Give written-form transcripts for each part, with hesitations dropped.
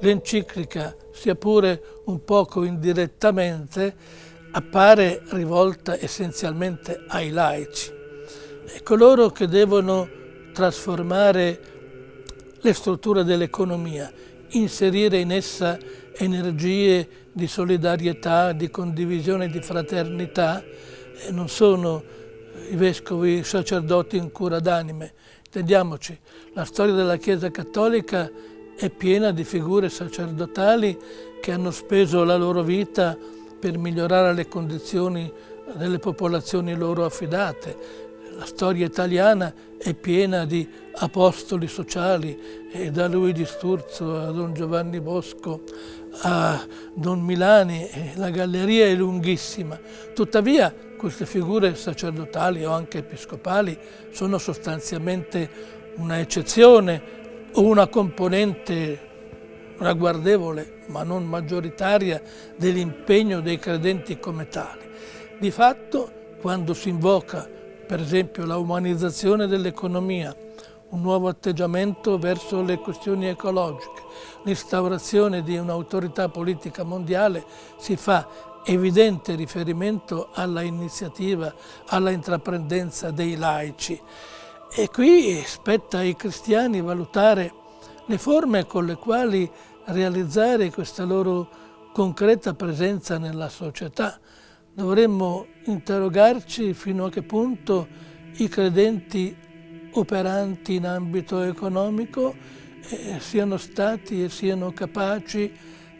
l'enciclica, sia pure un poco indirettamente, appare rivolta essenzialmente ai laici, coloro che devono trasformare le strutture dell'economia, inserire in essa energie di solidarietà, di condivisione, di fraternità. Non sono i vescovi, i sacerdoti in cura d'anime. Intendiamoci, la storia della Chiesa Cattolica è piena di figure sacerdotali che hanno speso la loro vita per migliorare le condizioni delle popolazioni loro affidate. La storia italiana è piena di apostoli sociali, e da Luigi Sturzo a Don Giovanni Bosco a Don Milani, la galleria è lunghissima. Tuttavia queste figure sacerdotali o anche episcopali sono sostanzialmente una eccezione o una componente ragguardevole, ma non maggioritaria, dell'impegno dei credenti come tali. Di fatto, quando si invoca, per esempio, la umanizzazione dell'economia, un nuovo atteggiamento verso le questioni ecologiche, l'instaurazione di un'autorità politica mondiale, si fa evidente riferimento alla iniziativa, alla intraprendenza dei laici. E qui spetta ai cristiani valutare le forme con le quali realizzare questa loro concreta presenza nella società. Dovremmo interrogarci fino a che punto i credenti operanti in ambito economico siano stati e siano capaci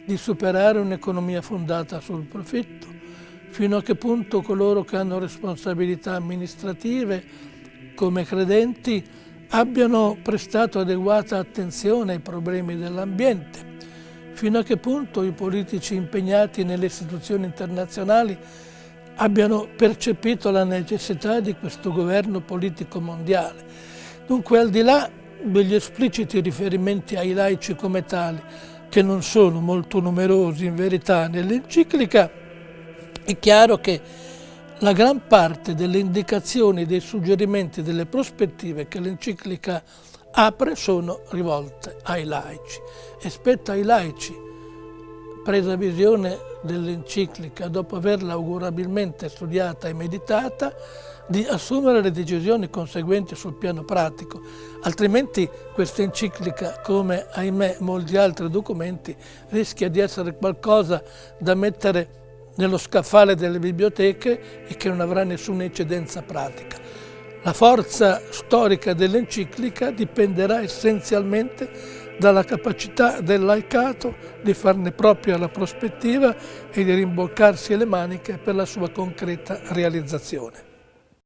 di superare un'economia fondata sul profitto, fino a che punto coloro che hanno responsabilità amministrative come credenti abbiano prestato adeguata attenzione ai problemi dell'ambiente, fino a che punto i politici impegnati nelle istituzioni internazionali abbiano percepito la necessità di questo governo politico mondiale. Dunque, al di là degli espliciti riferimenti ai laici come tali, che non sono molto numerosi in verità nell'enciclica, è chiaro che la gran parte delle indicazioni, dei suggerimenti, delle prospettive che l'enciclica apre sono rivolte ai laici. E spetta ai laici, presa visione dell'enciclica, dopo averla augurabilmente studiata e meditata, di assumere le decisioni conseguenti sul piano pratico. Altrimenti questa enciclica, come ahimè molti altri documenti, rischia di essere qualcosa da mettere nello scaffale delle biblioteche e che non avrà nessuna incidenza pratica. La forza storica dell'enciclica dipenderà essenzialmente dalla capacità del laicato di farne propria la prospettiva e di rimboccarsi le maniche per la sua concreta realizzazione.